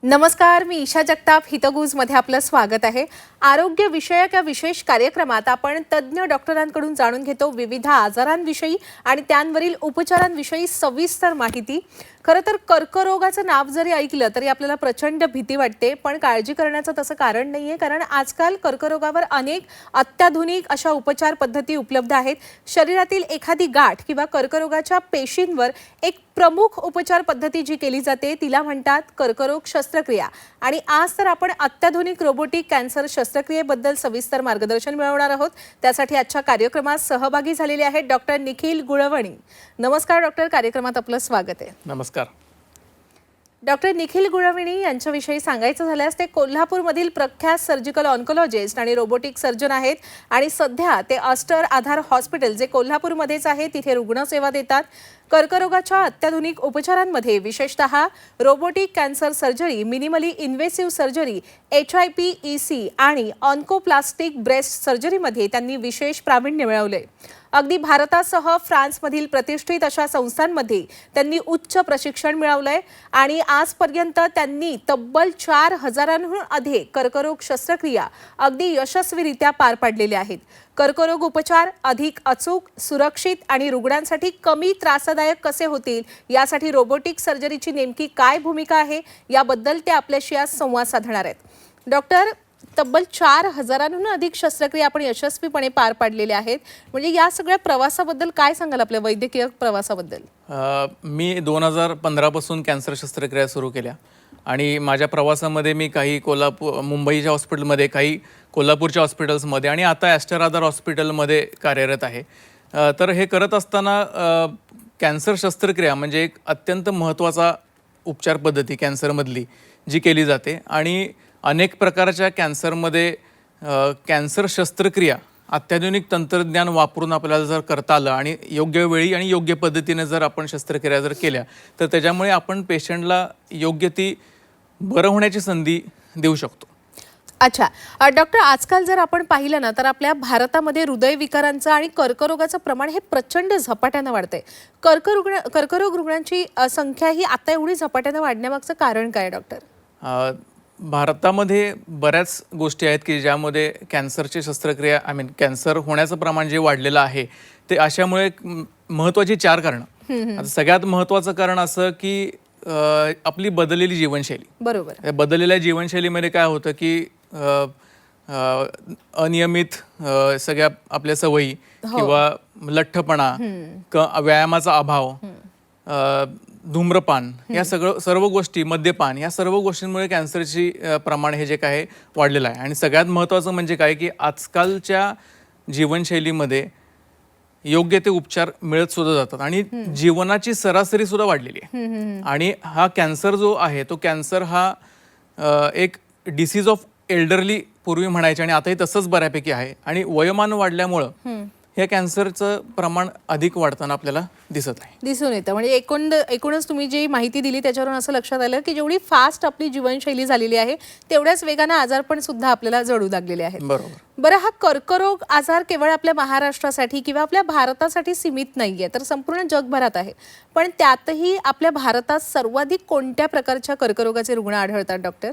नमस्कार, मी ईशा जगताप हितगुजमध्ये आपलं स्वागत आहे। आरोग्य विषयक या विशेष कार्यक्रमात आपण तज्ञ डॉक्टरांकडून जाणून घेतो विविध आजारांविषयी आणि त्यांवरील उपचारांविषयी सविस्तर माहिती। खरं तर कर्करोगाचं नाव जरी ऐकलं तरी आपल्याला प्रचंड भीती वाटते, पण काळजी करण्याचं तसं कारण नाहीये, कारण आजकाल कर्करोगावर अनेक अत्याधुनिक अशा उपचार पद्धती उपलब्ध आहेत। शरीरातील एखादी गाठ किंवा कर्करोगाच्या पेशींवर एक प्रमुख उपचार पद्धती जी केली जाते तिला म्हणतात कर्करोग शस्त्रक्रिया। आणि आज तर आपण अत्याधुनिक रोबोटिक कॅन्सर शस्त्रक्रियेबद्दल सविस्तर मार्गदर्शन मिळवणार आहोत। त्यासाठी आजच्या कार्यक्रमात सहभागी झालेले आहेत डॉक्टर निखिल गुळवणी। नमस्कार डॉक्टर, कार्यक्रमात आपलं स्वागत आहे। नमस्कार डॉक्टर निखिल गुळवणी यांच्याविषयी सांगायचं झाल्यास ते कोल्हापूरमधील प्रख्यात सर्जिकल ऑन्कोलॉजिस्ट आणि रोबोटिक सर्जन आहेत आणि सध्या ते अस्टर आधार हॉस्पिटल जे कोल्हापूरमध्येच आहे तिथे रुग्णसेवा देतात। कर्करोगाच्या अत्याधुनिक उपचारांमध्ये विशेषतः robotic cancer surgery, minimally invasive surgery, HIPEC आणि ऑन्कोप्लास्टिक ब्रेस्ट सर्जरीमध्ये त्यांनी विशेष प्रावीण्य मिळवले। अगदी भारतासह फ्रान्समधील प्रतिष्ठित अशा संस्थांमध्ये त्यांनी उच्च प्रशिक्षण मिळवलंय आणि आजपर्यंत त्यांनी तब्बल 4000हून अधिक कर्करोग शस्त्रक्रिया अगदी यशस्वीरित्या पार पाडलेल्या आहेत। कर्करोग उपचार अधिक अचूक, सुरक्षित आणि रुग्णांसाठी कमी त्रासदायक कसे होतील यासाठी रोबोटिक सर्जरीची नेमकी काय भूमिका आहे याबद्दल ते आपल्याशी आज संवाद साधणार आहेत। डॉक्टर, तब्बल 4000हून अधिक शस्त्रक्रिया आपण यशस्वीपणे पार पाडलेल्या आहेत, म्हणजे या सगळ्या प्रवासाबद्दल काय सांगाल, आपल्या वैद्यकीय प्रवासाबद्दल? मी 2015 पासून कॅन्सर शस्त्रक्रिया सुरू केल्या आणि माझ्या प्रवासामध्ये मी काही मुंबईच्या हॉस्पिटलमध्ये, काही कोल्हापूरच्या हॉस्पिटल्समध्ये आणि आता ॲस्टर आधार हॉस्पिटलमध्ये कार्यरत आहे। तर हे करत असताना कॅन्सर शस्त्रक्रिया म्हणजे एक अत्यंत महत्त्वाचा उपचार पद्धती कॅन्सरमधली जी केली जाते आणि अनेक प्रकारच्या कॅन्सरमध्ये कॅन्सर शस्त्रक्रिया अत्याधुनिक तंत्रज्ञान वापरून आपल्याला जर करता आलं आणि योग्य वेळी आणि योग्य पद्धतीने जर आपण शस्त्रक्रिया जर केल्या तर त्याच्यामुळे आपण पेशंटला योग्य ती बरं होण्याची संधी देऊ शकतो। अच्छा डॉक्टर, आजकाल जर आपण पाहिलं ना तर आपल्या भारतामध्ये हृदयविकारांचं आणि कर्करोगाचं प्रमाण हे प्रचंड झपाट्यानं वाढतंय। कर्करोग रुग्णांची संख्या ही आता एवढी झपाट्यानं वाढण्यामागचं कारण काय डॉक्टर? भारतामध्ये बऱ्याच गोष्टी आहेत की ज्यामध्ये कॅन्सरची शस्त्रक्रिया कॅन्सर होण्याचं प्रमाण जे वाढलेलं आहे ते अशामुळे महत्त्वाची 4 कारणं। आता सगळ्यात महत्त्वाचं कारण असं की आपली बदललेली जीवनशैली। बरोबर। बदललेल्या जीवनशैलीमध्ये काय होतं की अनियमित सगळ्या आपल्या सवयी किंवा लठ्ठपणा, व्यायामाचा अभाव, धूम्रपान, या सर्व गोष्टी, मद्यपान, या सर्व गोष्टींमुळे कॅन्सरची प्रमाण हे जे काय वाढलेलं आहे। आणि सगळ्यात महत्त्वाचं म्हणजे काय की आजकालच्या जीवनशैलीमध्ये योग्य ते उपचार मिळत सुद्धा जातात आणि जीवनाची सरासरी सुद्धा वाढलेली आहे। आणि हा कॅन्सर जो आहे तो कॅन्सर हा एक डिसीज ऑफ एल्डरली पूर्वी म्हणायचे आणि आताही तसंच बऱ्यापैकी आहे आणि वयोमान वाढल्यामुळं या कॅन्सरचं प्रमाण अधिक वाढताना आपल्याला दिसून येतं। म्हणजे एकूणच तुम्ही जी माहिती दिली त्याच्यावरून असं लक्षात आलं की जेवढी फास्ट आपली जीवनशैली झालेली आहे तेवढ्याच वेगानं आजारपण सुद्धा आपल्याला जडू लागलेले आहेत। बरोबर। बरं, हा कर्करोग आजार केवळ आपल्या महाराष्ट्रासाठी किंवा आपल्या भारतासाठी सीमित नाहीये, तर संपूर्ण जगभरात आहे, पण त्यातही आपल्या भारतात सर्वाधिक कोणत्या प्रकारच्या कर्करोगाचे रुग्ण आढळतात डॉक्टर?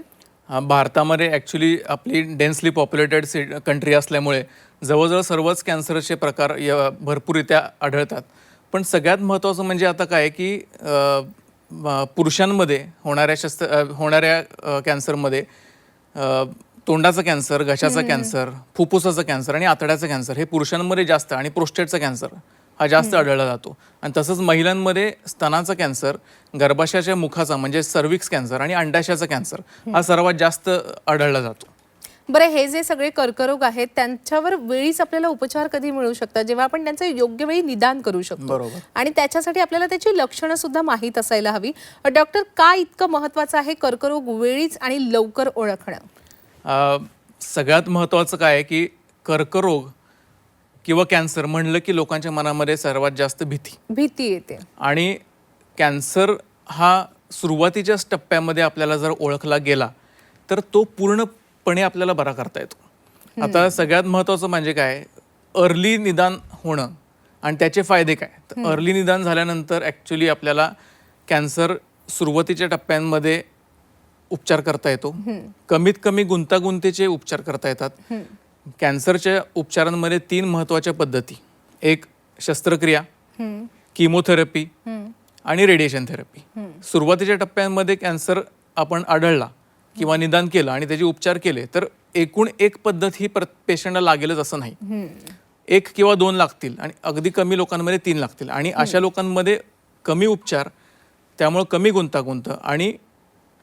भारतामध्ये ॲक्च्युली आपली डेन्सली पॉप्युलेटेड कंट्री असल्यामुळे जवळजवळ सर्वच कॅन्सरचे प्रकार भरपूररित्या आढळतात। पण सगळ्यात महत्त्वाचं म्हणजे आता काय की पुरुषांमध्ये होणाऱ्या कॅन्सरमध्ये तोंडाचा कॅन्सर, घशाचा कॅन्सर, फुफ्फुसाचा कॅन्सर आणि आतड्याचा कॅन्सर हे पुरुषांमध्ये जास्त आणि प्रोस्टेटचा कॅन्सर हा जास्त आढळला जातो। आणि तसंच महिलांमध्ये स्तनाचा कॅन्सर, गर्भाशयाच्या मुखाचा म्हणजे सर्विक्स कॅन्सर आणि अंडाशयाचा कॅन्सर हा सर्वात जास्त आढळला जातो। बरं, हे जे सगळे कर्करोग आहेत त्यांच्यावर वेळीच आपल्याला उपचार कधी मिळू शकतात जेव्हा आपण त्यांचं योग्य वेळी निदान करू शकतो? बरोबर। आणि त्याच्यासाठी आपल्याला त्याची लक्षणं सुद्धा माहीत असायला हवी। डॉक्टर, काय इतकं महत्त्वाचं आहे कर्करोग वेळीच आणि लवकर ओळखणं? सगळ्यात महत्त्वाचं काय आहे की कर्करोग किंवा कॅन्सर म्हणलं की लोकांच्या मनामध्ये सर्वात जास्त भीती येते आणि कॅन्सर हा सुरुवातीच्याच टप्प्यामध्ये आपल्याला जर ओळखला गेला तर तो पूर्णपणे आपल्याला बरा करता येतो। आता सगळ्यात महत्त्वाचं म्हणजे काय, अर्ली निदान होणं आणि त्याचे फायदे काय। तर अर्ली निदान झाल्यानंतर ॲक्च्युली आपल्याला कॅन्सर सुरुवातीच्या टप्प्यांमध्ये उपचार करता येतो, कमीत कमी गुंतागुंतीचे उपचार करता येतात. कॅन्सरच्या उपचारांमध्ये 3 महत्त्वाच्या पद्धती, एक शस्त्रक्रिया, किमोथेरपी आणि रेडिएशन थेरपी. सुरुवातीच्या टप्प्यांमध्ये कॅन्सर आपण आढळला किंवा निदान केलं आणि त्याचे उपचार केले तर एकूण एक पद्धत ही पेशंटला लागेलच असं नाही. 1 किंवा 2 लागतील आणि अगदी कमी लोकांमध्ये 3 लागतील आणि अशा लोकांमध्ये कमी उपचार, त्यामुळे कमी गुंतागुंत आणि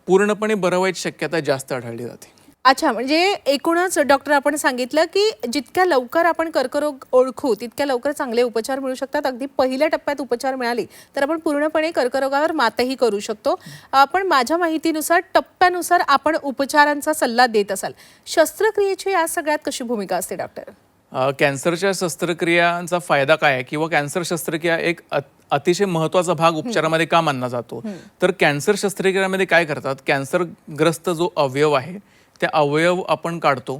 पूर्णपणे बरं व्हायची शक्यता जास्त आढळली जाते. अच्छा, म्हणजे एकूणच डॉक्टर आपण सांगितलं की जितक्या लवकर आपण कर्करोग ओळखू तितक्या लवकर चांगले उपचार मिळू शकतात. अगदी पहिल्या टप्प्यात उपचार मिळाले तर आपण पूर्णपणे कर्करोगावर मातही करू शकतो. पण माझ्या माहितीनुसार टप्प्यानुसार आपण उपचारांचा सल्ला देत असाल. शस्त्रक्रियेची या सगळ्यात कशी भूमिका असते डॉक्टर? कॅन्सरच्या शस्त्रक्रियांचा फायदा काय आहे किंवा कॅन्सर शस्त्रक्रिया एक अतिशय महत्त्वाचा भाग उपचारामध्ये का मानला जातो, तर कॅन्सर शस्त्रक्रियामध्ये काय करतात, कॅन्सरग्रस्त जो अवयव आहे त्या अवयव आपण काढतो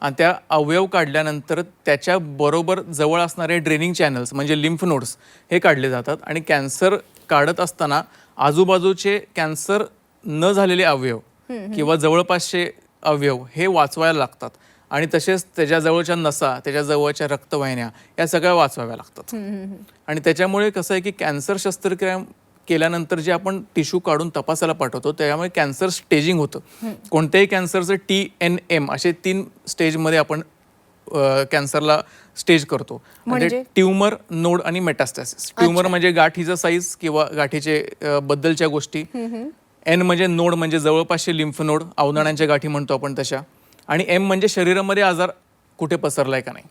आणि त्या अवयव काढल्यानंतर त्याच्या बरोबर जवळ असणारे ड्रेनिंग चॅनल्स म्हणजे लिम्फ नोड्स हे काढले जातात आणि कॅन्सर काढत असताना आजूबाजूचे कॅन्सर न झालेले अवयव किंवा जवळपासचे अवयव हे वाचवायला लागतात आणि तसेच त्याच्या जवळच्या नसा, त्याच्या जवळच्या रक्तवाहिन्या या सगळ्या वाचवाव्या लागतात. आणि त्याच्यामुळे कसं आहे की कॅन्सर शस्त्रक्रिया केल्यानंतर जे आपण टिश्यू काढून तपासायला पाठवतो त्यामुळे कॅन्सर स्टेजिंग होतं. कोणत्याही कॅन्सरचं TNM असे 3 स्टेजमध्ये आपण कॅन्सरला स्टेज करतो. म्हणजे ट्यूमर, नोड आणि मेटास्टॅसिस. ट्यूमर म्हणजे गाठीचं साईज किंवा गाठीचे बद्दलच्या गोष्टी. N म्हणजे नोड म्हणजे जवळपासचे लिम्फ नोड, अवदानांच्या गाठी म्हणतो आपण तशा. आणि M म्हणजे शरीरामध्ये आजार कुठे पसरलाय का नाही,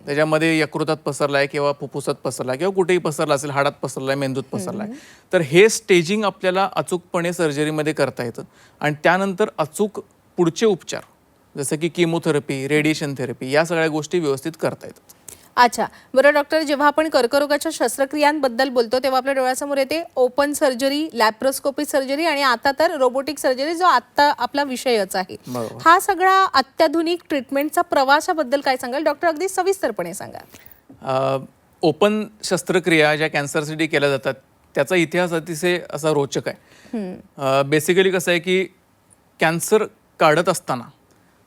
त्याच्यामध्ये यकृतात पसरलाय किंवा फुफ्फुसात पसरलाय किंवा कुठेही पसरला असेल, हाडात पसरलाय, मेंदूत पसरलाय. तर हे स्टेजिंग आपल्याला अचूकपणे सर्जरीमध्ये करता येतं आणि त्यानंतर अचूक पुढचे उपचार जसं की किमोथेरपी, रेडिएशन थेरपी या सगळ्या गोष्टी व्यवस्थित करता येतात. अच्छा, बरं डॉक्टर, जेव्हा आपण कर्करोगाच्या शस्त्रक्रियांबद्दल बोलतो तेव्हा आपल्या डोळ्यासमोर येते ओपन सर्जरी, लॅप्रोस्कोपी सर्जरी आणि आता तर रोबोटिक सर्जरी, जो आता आपला विषयच आहे. हा सगळा अत्याधुनिक ट्रीटमेंटचा प्रवासाबद्दल काय सांगाल डॉक्टर? अगदी सविस्तरपणे सांगा. ओपन शस्त्रक्रिया ज्या कॅन्सरसाठी केल्या जातात त्याचा इतिहास अतिशय असा रोचक आहे. बेसिकली कसं आहे की कॅन्सर काढत असताना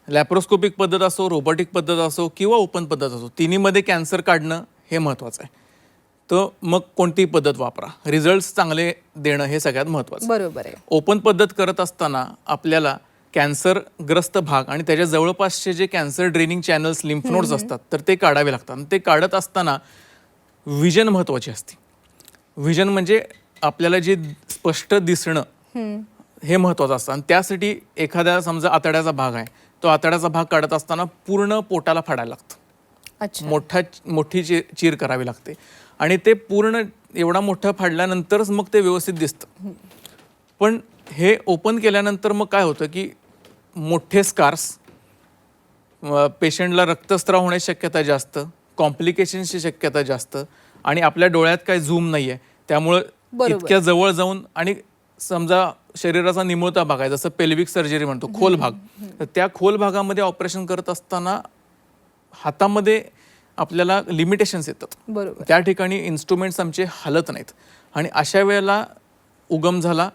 लॅप्रोस्कोपिक पद्धत असो, रोबोटिक पद्धत असो किंवा ओपन पद्धत असो, तिन्हीमध्ये कॅन्सर काढणं हे महत्त्वाचं आहे. तर मग कोणतीही पद्धत वापरा, रिझल्ट्स चांगले देणं हे सगळ्यात महत्त्वाचं. बरोबर आहे. ओपन पद्धत करत असताना आपल्याला कॅन्सरग्रस्त भाग आणि त्याच्या जवळपासचे जे cancer draining channels, lymph nodes असतात तर ते काढावे लागतात. ते काढत असताना विजन महत्त्वाची असते. विजन म्हणजे आपल्याला जे स्पष्ट दिसणं हे महत्त्वाचं असतं आणि त्यासाठी एखाद्या समजा आतड्याचा भाग आहे, तो आतड्याचा भाग काढत असताना पूर्ण पोटाला फाडायला लागतं. मोठी चीर करावी लागते आणि ते पूर्ण एवढा मोठा फाडल्यानंतरच मग ते व्यवस्थित दिसतं. पण हे ओपन केल्यानंतर मग काय होतं की मोठे स्कार्स, पेशंटला रक्तस्राव होण्याची शक्यता जास्त, कॉम्प्लिकेशन्सची शक्यता जास्त आणि आपल्या डोळ्यात काही झूम नाही आहे त्यामुळं इतक्या जवळ जाऊन आणि समजा शरीराचा निमुळता भाग आहे जसं पेल्विक सर्जरी म्हणतो, खोल भाग, तर त्या खोल भागामध्ये ऑपरेशन करत असताना हातामध्ये आपल्याला लिमिटेशन्स येतात. त्या ठिकाणी इन्स्ट्रुमेंट्स आमचे हलत नाहीत आणि अशा वेळेला उगम झाला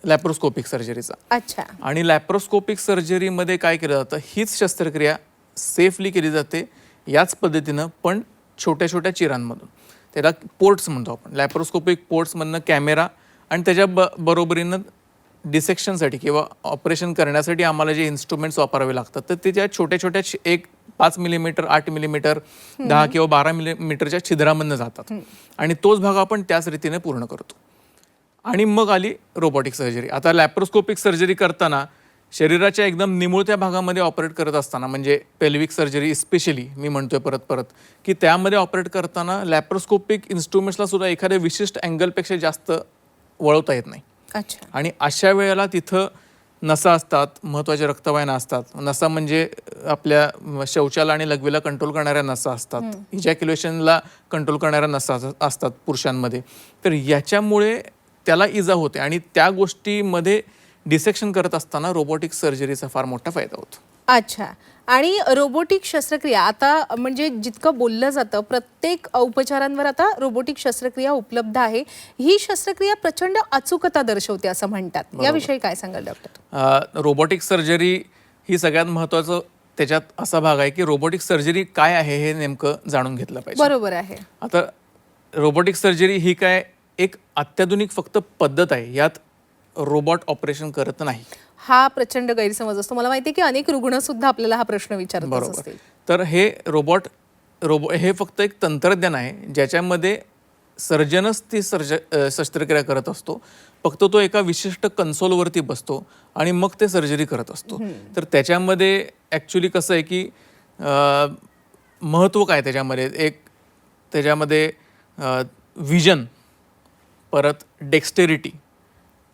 लॅप्रोस्कोपिक सर्जरीचा. अच्छा. आणि लॅप्रोस्कोपिक सर्जरीमध्ये काय केलं जातं, हीच शस्त्रक्रिया सेफली केली जाते याच पद्धतीनं पण छोट्या छोट्या चिरांमधून. त्याला पोर्ट्स म्हणतो आपण. लॅप्रोस्कोपिक पोर्ट्समधनं कॅमेरा आणि त्याच्या बरोबरीनं डिसेक्शनसाठी किंवा ऑपरेशन करण्यासाठी आम्हाला जे इन्स्ट्रुमेंट्स वापरावे लागतात तर ते त्या छोट्या छोट्या 5 मिलीमीटर, 8 मिलीमीटर, 10 किंवा 12 मिलीमीटरच्या छिद्रामधनं जातात आणि तोच भाग आपण त्याच रीतीने पूर्ण करतो. आणि मग आली रोबोटिक सर्जरी. आता लॅप्रोस्कोपिक सर्जरी करताना शरीराच्या एकदम निमुळत्या भागामध्ये ऑपरेट करत असताना म्हणजे पेल्विक सर्जरी स्पेशली मी म्हणतोय परत की त्यामध्ये ऑपरेट करताना लॅप्रोस्कोपिक इन्स्ट्रुमेंट्सला सुद्धा एखाद्या विशिष्ट अँगलपेक्षा जास्त वळवता येत नाही. अच्छा. आणि अशा वेळेला तिथं नसा असतात, महत्त्वाच्या रक्तवाहिन्या असतात. नसा म्हणजे आपल्या शौचाला आणि लघवीला कंट्रोल करणाऱ्या नसा असतात, इजॅक्युलेशनला कंट्रोल करणाऱ्या नसा असतात पुरुषांमध्ये. तर याच्यामुळे त्याला इजा होते आणि त्या गोष्टीमध्ये डिसेक्शन करत असताना रोबोटिक सर्जरीचा फार मोठा फायदा होतो. अच्छा. आणि रोबोटिक शस्त्रक्रिया आता म्हणजे जितकं बोललं जातं प्रत्येक उपचारांवर आता रोबोटिक शस्त्रक्रिया उपलब्ध आहे. ही शस्त्रक्रिया प्रचंड अचूकता दर्शवते असं म्हणतात. याविषयी काय सांगाल डॉक्टर? रोबोटिक सर्जरी ही सगळ्यात महत्त्वाचं त्याच्यात असा भाग आहे की रोबोटिक सर्जरी काय आहे हे नेमकं जाणून घेतलं पाहिजे. बरोबर आहे. आता रोबोटिक सर्जरी ही काय एक अत्याधुनिक फक्त पद्धत आहे. यात रोबोट ऑपरेशन करत नाही. हा प्रचंड गैरसमज असतो. मला माहिती आहे की अनेक रुग्ण सुद्धा आपल्याला हा प्रश्न विचारत असतील. तर हे हे फक्त एक तंत्रज्ञान आहे ज्याच्यामध्ये सर्जनच ती शस्त्रक्रिया करत असतो. फक्त तो एका विशिष्ट कन्सोलवरती बसतो आणि मग ते सर्जरी करत असतो. तर त्याच्यामध्ये ॲक्च्युली कसं आहे की महत्त्व काय त्याच्यामध्ये विजन, परत डेक्स्टेरिटी,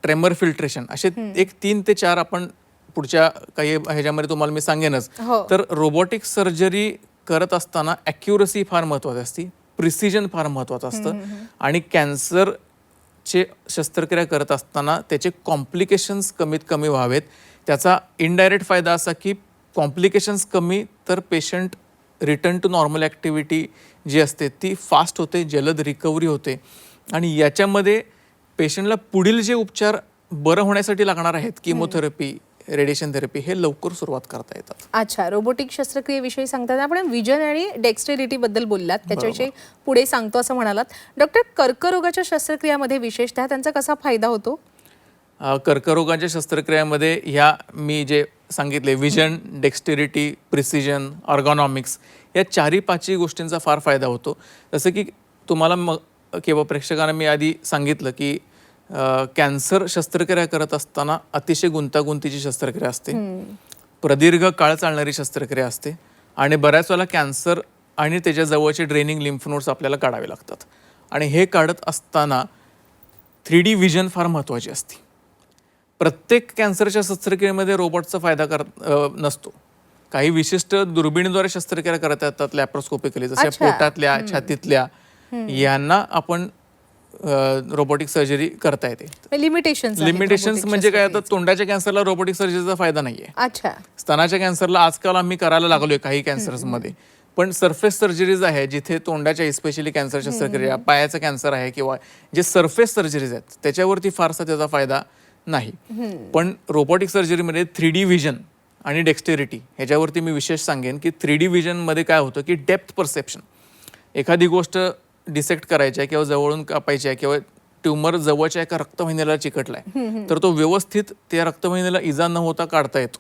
ट्रेमर फिल्ट्रेशन असे एक 3 ते 4 आपण पुढच्या काही ह्याच्यामध्ये तुम्हाला मी सांगेनच. तर रोबोटिक सर्जरी करत असताना ॲक्युरसी फार महत्त्वाची असते, प्रिसिजन फार महत्त्वाचं असतं आणि कॅन्सरचे शस्त्रक्रिया करत असताना त्याचे कॉम्प्लिकेशन्स कमीत कमी व्हावेत. त्याचा इनडायरेक्ट फायदा असा की कॉम्प्लिकेशन्स कमी तर patient return to normal activity जी असते ती फास्ट होते, जलद रिकव्हरी होते आणि याच्यामध्ये पेशंटला पुढील जे उपचार बरं होण्यासाठी लागणार आहेत, किमोथेरपी, रेडिएशन थेरपी, हे लवकर सुरुवात करता येतात. अच्छा, रोबोटिक शस्त्रक्रियेविषयी सांगताना आपण विजन आणि डेक्स्टेरिटी बद्दल बोललात, त्याच्याविषयी पुढे सांगतो असं म्हणालात. डॉक्टर, कर्करोगाच्या शस्त्रक्रियामध्ये विशेषतः त्यांचा कसा फायदा होतो? कर्करोगाच्या शस्त्रक्रियामध्ये ह्या मी जे सांगितले विजन, डेक्स्टेरिटी, प्रिसिजन, ऑर्गॉनॉमिक्स या 4-5 गोष्टींचा फार फायदा होतो. जसं की तुम्हाला किंवा प्रेक्षकांना मी आधी सांगितलं की कॅन्सर शस्त्रक्रिया करत असताना अतिशय गुंतागुंतीची शस्त्रक्रिया असते, प्रदीर्घ काळ चालणारी शस्त्रक्रिया असते आणि बऱ्याच वेळेला कॅन्सर आणि त्याच्या जवळचे ड्रेनिंग लिम्फ नोड्स आपल्याला काढावे लागतात आणि हे काढत असताना 3D विजन फार महत्त्वाची असते. प्रत्येक कॅन्सरच्या शस्त्रक्रियेमध्ये रोबोटचा फायदा नसतो. काही विशिष्ट दुर्बिणीद्वारे शस्त्रक्रिया करता येतात लॅप्रोस्कोपिकली, जसे पोटातल्या, छातीतल्या, यांना आपण रोबोटिक सर्जरी करता येते. लिमिटेशन्स म्हणजे काय, आता तोंडाच्या कॅन्सरला रोबोटिक सर्जरीचा फायदा नाहीये. अच्छा. स्तनाच्या कॅन्सरला आजकाल आम्ही करायला लागलोय काही कॅन्सर्समध्ये, पण सरफेस सर्जरीज आहे जिथे तोंडाच्या स्पेशली कॅन्सर शस्त्रक्रिया, पायाचा कॅन्सर आहे किंवा जे सरफेस सर्जरीज आहेत त्याच्यावरती फारसा त्याचा फायदा नाही. पण रोबोटिक सर्जरीमध्ये 3D विजन आणि डेक्स्टेरिटी ह्याच्यावरती मी विशेष सांगेन की 3D विजनमध्ये काय होतं की डेप्थ परसेप्शन, एखादी गोष्ट डिसेक्ट करायची आहे किंवा जवळून कापायची आहे किंवा ट्यूमर जवळच्या एका रक्तवाहिनीला चिकटलाय तर तो व्यवस्थित त्या रक्तवाहिनीला इजा न होता काढता येतो.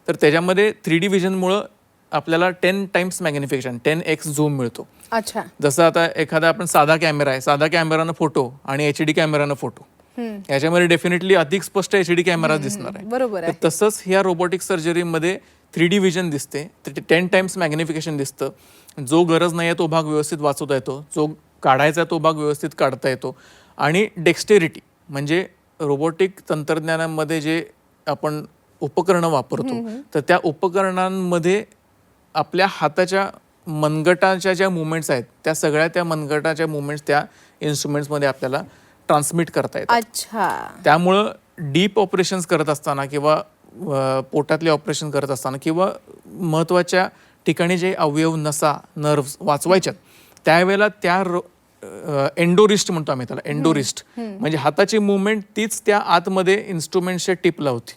तर त्याच्यामध्ये 3D विजनमुळं आपल्याला 10 टाइम्स मॅग्निफिकेशन, 10x झूम मिळतो. अच्छा. जसं आता एखादा आपण साधा कॅमेरा आहे, साधा कॅमेरानं फोटो आणि HD कॅमेरानं फोटो, याच्यामध्ये डेफिनेटली अधिक स्पष्ट HD कॅमेरा दिसणार आहे. बरोबर. तसंच ह्या रोबोटिक सर्जरीमध्ये 3D विजन दिसते, 10 टाइम्स मॅग्निफिकेशन दिसतं. जो गरज नाही आहे तो भाग व्यवस्थित वाचवता येतो, जो काढायचा तो भाग व्यवस्थित काढता येतो. आणि डेक्स्टेरिटी म्हणजे रोबोटिक तंत्रज्ञानामध्ये जे आपण उपकरणं वापरतो तर त्या उपकरणांमध्ये आपल्या हाताच्या मनगटाच्या ज्या मुवमेंट्स आहेत त्या सगळ्या त्या मनगटाच्या मुवमेंट्स त्या इन्स्ट्रुमेंट्समध्ये आपल्याला ट्रान्समिट करता येतात. अच्छा. त्यामुळं डीप ऑपरेशन्स करत असताना किंवा पोटातले ऑपरेशन करत असताना किंवा महत्त्वाच्या ठिकाणी जे अवयव, नसा, नर्व्स वाचवायच्यात त्यावेळेला त्या एंडोरिस्ट म्हणतो आम्ही त्याला, एंडोरिस्ट म्हणजे हाताची मुवमेंट तीच त्या आतमध्ये इन्स्ट्रुमेंटच्या टिपला होती.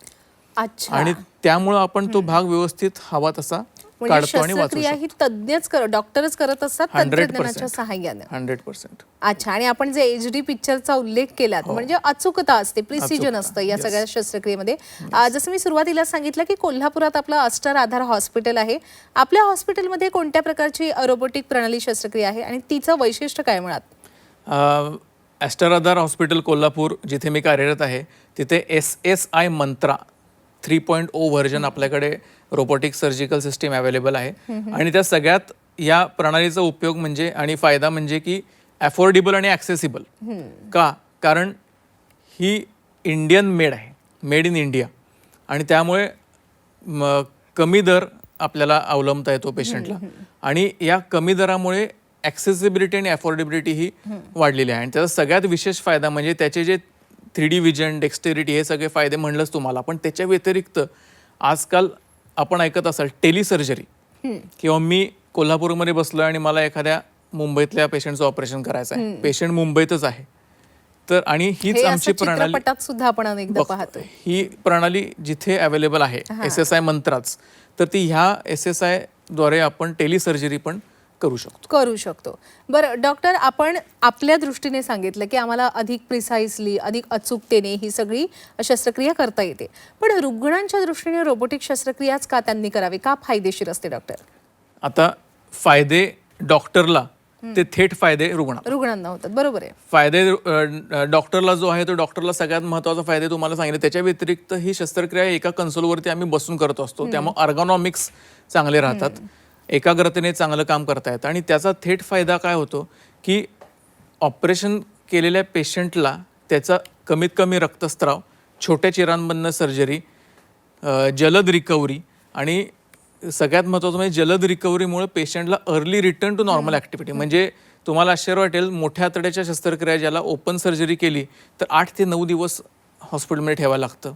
अच्छा. आणि त्यामुळं आपण तो भाग व्यवस्थित हवा तसा काढतो आणि वाचवतो. ही तज्ञच डॉक्टरच करत असतात तंत्रज्ञानाच्या सहाय्याने. 100%. अच्छा. आणि आपण जे HD पिक्चरचा उल्लेख केलात म्हणजे अचूकता असते, प्रिसिजन असतं या सगळ्या शस्त्रक्रियेमध्ये. जसं मी सुरुवातीला सांगितलं की कोल्हापुरात आपलं अस्टर आधार हॉस्पिटल आहे. आपल्या हॉस्पिटलमध्ये कोणत्या प्रकारची रोबोटिक प्रणाली शस्त्रक्रिया आहे आणि तिचं वैशिष्ट्य काय म्हणत? ॲस्टर आधार हॉस्पिटल कोल्हापूर जिथे मी कार्यरत आहे तिथे SSI मंत्रा 3.0 व्हर्जन आपल्याकडे रोबोटिक सर्जिकल सिस्टीम अवेलेबल आहे. आणि त्या सगळ्यात या प्रणालीचा उपयोग म्हणजे आणि फायदा म्हणजे की अफोर्डेबल आणि ॲक्सेसिबल. का? कारण ही इंडियन मेड आहे, मेड इन इंडिया, आणि त्यामुळे कमी दर आपल्याला अवलंबता येतो पेशंटला. आणि या कमी दरामुळे ॲक्सेसिबिलिटी आणि अफोर्डेबिलिटी ही वाढलेली आहे. आणि त्याचा सगळ्यात विशेष फायदा म्हणजे त्याचे जे 3D विजन, डेक्स्टेरिटी हे सगळे फायदे म्हणलंच तुम्हाला, पण त्याच्या व्यतिरिक्त आजकाल आपण ऐकत असाल टेलिसर्जरी, किंवा मी कोल्हापूरमध्ये बसलोय आणि मला एखाद्या मुंबईतल्या पेशंटचं ऑपरेशन करायचं आहे, पेशंट मुंबईतच आहे, तर आणि हीच हे आमची असं प्रणाली चित्रपटात सुद्धा आपण अनेकदा पाहतो. ही प्रणाली जिथे अवेलेबल आहे SSI मंत्राच, तर ती ह्या SSI द्वारे आपण टेलिसर्जरी पण करू शकतो. बरं डॉक्टर, आपण आपल्या दृष्टीने सांगितलं की आम्हाला अधिक प्रिसाइजली, अधिक अचूकतेने ही सगळी शस्त्रक्रिया करता येते, पण रुग्णांच्या दृष्टीने रोबोटिक शस्त्रक्रियाच का त्यांनी करावी, का फायदेशीर असते डॉक्टर? आता फायदे डॉक्टरला, ते थेट फायदे रुग्णांना होतात. बरोबर आहे. फायदे डॉक्टरला जो आहे तो डॉक्टरला सगळ्यात महत्त्वाचा फायदे तुम्हाला सांगितले. त्याच्या व्यतिरिक्त ही शस्त्रक्रिया एका कन्सोलवरती आम्ही बसून करत असतो, त्यामुळे अर्गॉनॉमिक्स चांगले राहतात, एकाग्रतेने चांगलं काम करता येतं. आणि त्याचा थेट फायदा काय होतो की ऑपरेशन केलेल्या पेशंटला त्याचा कमीत कमी रक्तस्राव, छोट्या चिरांमधनं सर्जरी, जलद रिकव्हरी, आणि सगळ्यात महत्त्वाचं म्हणजे जलद रिकव्हरीमुळे पेशंटला early return to normal activity. म्हणजे तुम्हाला आश्चर्य वाटेल, मोठ्या आतड्याच्या शस्त्रक्रिया ज्याला ओपन सर्जरी केली तर 8 ते 9 दिवस हॉस्पिटलमध्ये ठेवायला लागतं.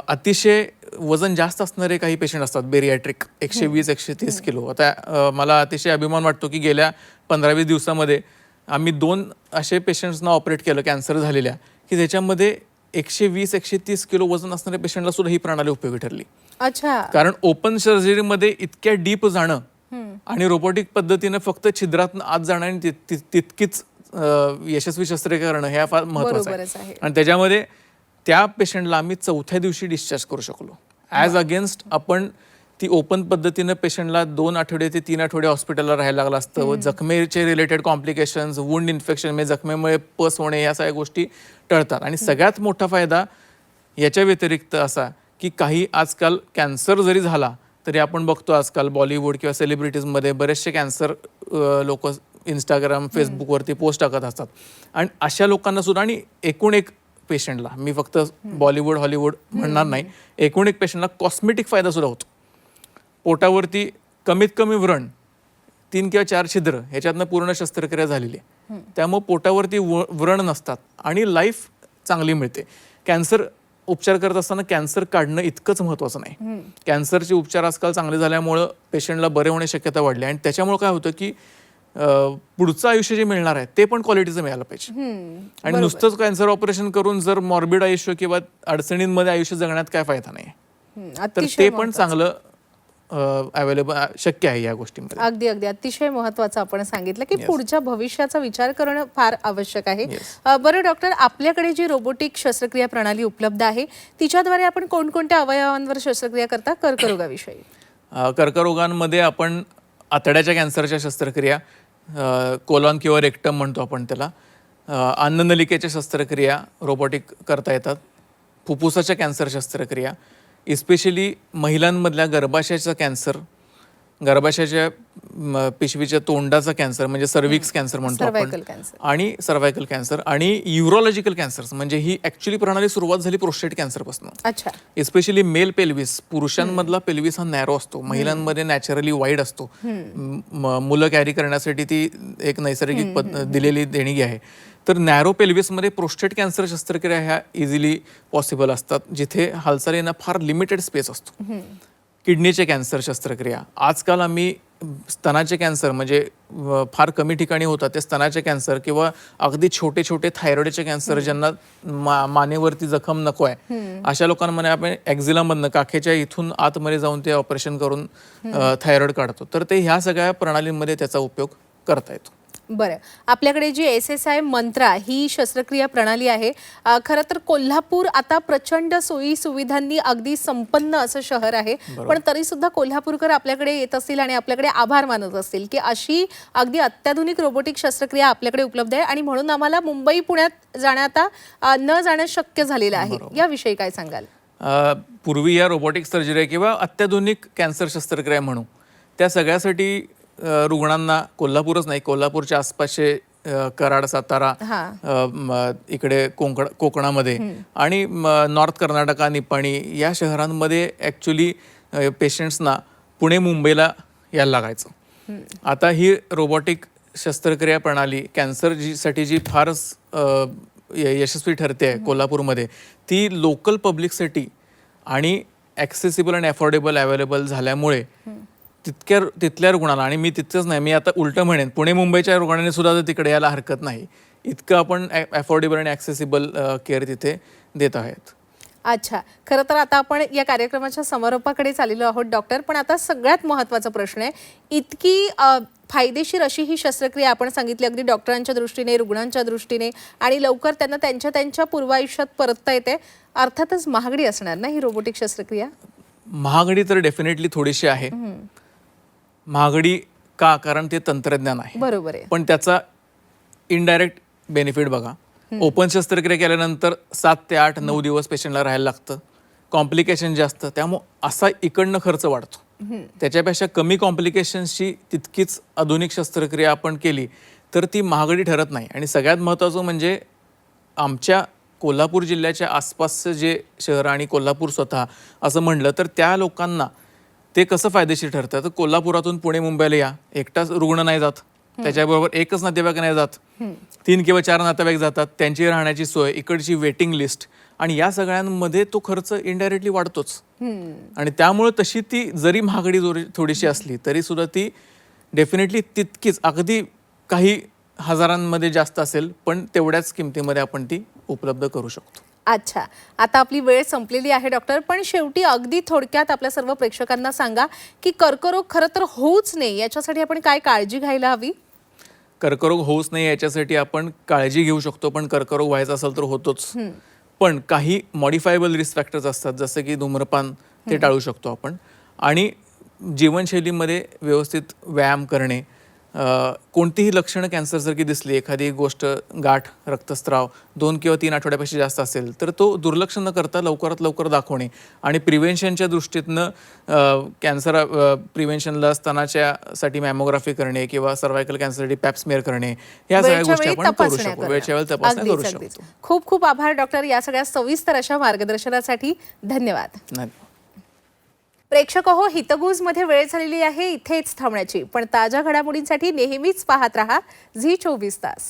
अतिशय वजन जास्त असणारे काही पेशंट असतात, बेरियाट्रिक, 120-130 किलो. आता मला अतिशय अभिमान वाटतो की गेल्या 15-20 दिवसामध्ये आम्ही 2 असे पेशंट्सना ऑपरेट केलं कॅन्सर झालेल्या, की त्याच्यामध्ये 120-130 किलो वजन असणाऱ्या पेशंटला सुद्धा ही प्रणाली उपयोगी ठरली. अच्छा. कारण ओपन सर्जरीमध्ये इतक्या डीप जाणं आणि रोबोटिक पद्धतीनं फक्त छिद्रातून आत जाणं आणि तितकीच यशस्वी शस्त्रक्रिया करणं हे फार महत्त्वाचं आहे. आणि त्याच्यामध्ये त्या पेशंटला आम्ही 4थ्या दिवशी डिस्चार्ज करू शकलो, ॲज अगेन्स्ट आपण ती ओपन पद्धतीनं पेशंटला 2 आठवडे ते 3 आठवडे हॉस्पिटलला राहायला लागलं असतं. जखमेचे रिलेटेड कॉम्प्लिकेशन्स, वुंड इन्फेक्शन, म्हणजे जखमेमुळे पस होणे, या सगळ्या गोष्टी टळतात. आणि सगळ्यात मोठा फायदा याच्या व्यतिरिक्त असा की काही आजकाल कॅन्सर जरी झाला तरी आपण बघतो आजकाल बॉलिवूड किंवा सेलिब्रिटीजमध्ये बरेचसे कॅन्सर लोक इंस्टाग्राम, फेसबुकवरती पोस्ट टाकत असतात. आणि अशा लोकांना सुद्धा, आणि एकूण एक पेशंटला, मी फक्त बॉलिवूड हॉलिवूड म्हणणार नाही, एकूण एक पेशंटला कॉस्मेटिक फायदा सुद्धा होतो. पोटावरती कमीत कमी व्रण, 3 किंवा 4 छिद्र, ह्याच्यातनं पूर्ण शस्त्रक्रिया झालेली आहे. त्यामुळे पोटावरती व्रण नसतात आणि लाईफ चांगली मिळते. कॅन्सर उपचार करत असताना कॅन्सर काढणं इतकंच महत्त्वाचं नाही. कॅन्सरचे उपचार आजकाल चांगले झाल्यामुळं पेशंटला बरे होण्याची शक्यता वाढली, आणि त्याच्यामुळे काय होतं की पुढचं आयुष्य जे मिळणार आहे ते पण क्वालिटीचं मिळालं पाहिजे. आणि नुसतंच कॅन्सर ऑपरेशन करून जर मॉर्बिड आयुष्य किंवा अडचणींमध्ये आयुष्य जगण्यात काय फायदा नाही. तर ते पण चांगलं अवेलेबल शक्य आहे या गोष्टींमध्ये. अगदी अगदी अतिशय महत्त्वाचं आपण सांगितलं की पुढच्या भविष्याचा विचार करणं फार आवश्यक आहे. बरं डॉक्टर, आपल्याकडे जी रोबोटिक शस्त्रक्रिया प्रणाली उपलब्ध आहे तिच्याद्वारे आपण कोणकोणत्या अवयवांवर शस्त्रक्रिया करता? कर्करोगाविषयी. कर्करोगांमध्ये आपण आतड्याच्या कॅन्सरच्या शस्त्रक्रिया, कोलॉन किंवा रेक्टम म्हणतो आपण त्याला, अन्ननलिकेच्या शस्त्रक्रिया रोबोटिक करता येतात, फुफ्फुसाच्या कॅन्सर शस्त्रक्रिया, इस्पेशली महिलांमधल्या गर्भाशयाचा कॅन्सर, गर्भाशयाच्या पिशवीच्या तोंडाचा कॅन्सर म्हणजे सर्व्हिक्स कॅन्सर म्हणतो आपण, आणि सर्व्हायकल कॅन्सर, आणि युरोलॉजिकल कॅन्सर्स. म्हणजे ही ॲक्च्युली प्रणाली सुरुवात झाली प्रोस्टेट कॅन्सरपासून. अच्छा. इस्पेशली मेल पेल्विस, पुरुषांमधला पेल्विस हा नॅरो असतो, महिलांमध्ये नॅचरली वाईड असतो. मुलं कॅरी करण्यासाठी ती एक नैसर्गिक दिलेली देणगी आहे. तर नॅरो पेल्विसमध्ये प्रोस्टेट कॅन्सर शस्त्रक्रिया ह्या इझिली पॉसिबल असतात, जिथे हालचालींना फार लिमिटेड स्पेस असतो. किडनीचे कॅन्सर शस्त्रक्रिया, आजकाल आम्ही स्तनाचे कॅन्सर, म्हणजे फार कमी ठिकाणी होतात ते स्तनाचे कॅन्सर, किंवा अगदी छोटे छोटे थायरॉइडचे कॅन्सर, ज्यांना मानेवरती जखम नको आहे अशा लोकांमध्ये आपण ॲक्झिलामधनं, काखेच्या इथून आतमध्ये जाऊन ते ऑपरेशन करून थायरॉइड काढतो. तर ते ह्या सगळ्या प्रणालींमध्ये त्याचा उपयोग करता येतो. बरं, आपल्याकडे जी SSI मंत्रा ही शस्त्रक्रिया प्रणाली आहे, खरं तर कोल्हापूर आता प्रचंड सोयी सुविधांनी अगदी संपन्न असं शहर आहे, पण तरी सुद्धा कोल्हापूरकर आपल्याकडे येत असतील आणि आपल्याकडे आभार मानत असतील की अशी अगदी अत्याधुनिक रोबोटिक शस्त्रक्रिया आपल्याकडे उपलब्ध आहे, आणि म्हणून आम्हाला मुंबई पुण्यात न जाणं शक्य झालेलं आहे. याविषयी काय सांगाल? पूर्वी या रोबोटिक सर्जरी किंवा अत्याधुनिक कॅन्सर शस्त्रक्रिया म्हणू, त्या सगळ्यासाठी रुग्णांना कोल्हापूरच नाही, कोल्हापूरच्या आसपासचे कराड, सातारा, इकडे कोकणामध्ये आणि नॉर्थ कर्नाटका, निपाणी या शहरांमध्ये ॲक्च्युली पेशंट्सना पुणे, मुंबईला यायला लागायचं. आता ही रोबोटिक शस्त्रक्रिया प्रणाली कॅन्सर साठी जी फारच यशस्वी ठरते आहे कोल्हापूरमध्ये, ती लोकल पब्लिकसाठी आणि ॲक्सेसिबल आणि अफोर्डेबल अवेलेबल झाल्यामुळे तिथल्या रुग्णाला, आणि मी तिथंच नाही, मी आता उलटं म्हणेन, पुणे मुंबईच्या रुग्णांनी सुद्धा तर तिकडे यायला हरकत नाही, इतकं आपण अफोर्डेबल आणि ॲक्सेसिबल केअर तिथे देत आहेत. अच्छा, खरं तर आता आपण या कार्यक्रमाच्या समारोपाकडे चाललेलो आहोत डॉक्टर, पण आता सगळ्यात महत्त्वाचा प्रश्न आहे, इतकी फायदेशीर अशी ही शस्त्रक्रिया आपण सांगितली अगदी डॉक्टरांच्या दृष्टीने, रुग्णांच्या दृष्टीने, आणि लवकर त्यांना त्यांच्या पूर्वायुष्यात परतता येते, अर्थातच महागडी असणार ना ही रोबोटिक शस्त्रक्रिया? महागडी तर डेफिनेटली थोडीशी आहे. महागडी का? कारण ते तंत्रज्ञान आहे. बरोबर आहे. पण त्याचा इनडायरेक्ट बेनिफिट बघा. ओपन शस्त्रक्रिया केल्यानंतर 7 ते 8, 9 दिवस पेशंटला राहायला लागतं, कॉम्प्लिकेशन जास्त, त्यामुळे असा इकडनं खर्च वाढतो. त्याच्यापेक्षा कमी कॉम्प्लिकेशन्सची तितकीच आधुनिक शस्त्रक्रिया आपण केली तर ती महागडी ठरत नाही. आणि सगळ्यात महत्त्वाचं म्हणजे आमच्या कोल्हापूर जिल्ह्याच्या आसपासचं जे शहर आणि कोल्हापूर स्वतः असं म्हणलं तर त्या लोकांना ते कसं फायदेशीर ठरतं. तर कोल्हापुरातून पुणे मुंबईला या, एकटाच रुग्ण नाही जात, त्याच्याबरोबर एकच नातेवाईक नाही जात, 3 किंवा 4 नातेवाईक जातात, त्यांची राहण्याची सोय, इकडची वेटिंग लिस्ट, आणि या सगळ्यांमध्ये तो खर्च इनडायरेक्टली वाढतोच. आणि त्यामुळे तशी ती जरी महागडी थोडीशी असली तरी सुद्धा ती डेफिनेटली तितकीच, अगदी काही हजारांमध्ये जास्त असेल पण तेवढ्याच किमतीमध्ये आपण ती उपलब्ध करू शकतो. अच्छा, आता आपली वेळ संपलेली आहे डॉक्टर, पण शेवटी अगदी थोडक्यात आपल्या सर्व प्रेक्षकांना सांगा की कर्करोग खरं तर होऊच नये याच्यासाठी आपण काय काळजी घ्यायला हवी? कर्करोग होऊच नाही याच्यासाठी आपण काळजी घेऊ शकतो, पण कर्करोग व्हायचा असेल तर होतोच. पण काही मॉडिफायबल रिस्क फॅक्टर्स असतात, जसं की धूम्रपान, ते टाळू शकतो आपण. आणि जीवनशैलीमध्ये व्यवस्थित व्यायाम करणे, कोणतीही लक्षणं कॅन्सरसारखी दिसली, एखादी गोष्ट, गाठ, रक्तस्राव 2 किंवा 3 आठवड्यापेक्षा जास्त असेल तर तो दुर्लक्ष न करता लवकरात लवकर दाखवणे. आणि प्रिव्हेन्शनच्या दृष्टीतनं कॅन्सर प्रिव्हेन्शनला स्तनाच्यासाठी मॅमोग्राफी करणे किंवा सर्वायकल कॅन्सरसाठी पॅप स्मेअर करणे, या सगळ्या गोष्टी आपण करू शकतो. वेळच्या वेळी तपासण्या करू शकतो. खूप खूप आभार डॉक्टर या सगळ्या सविस्तर अशा मार्गदर्शनासाठी. धन्यवाद. प्रेक्षक हो, हितगुजमध्ये वेळ झालेली आहे इथेच थांबण्याची, पण ताज्या घडामोडींसाठी नेहमीच पाहत रहा झी 24 तास.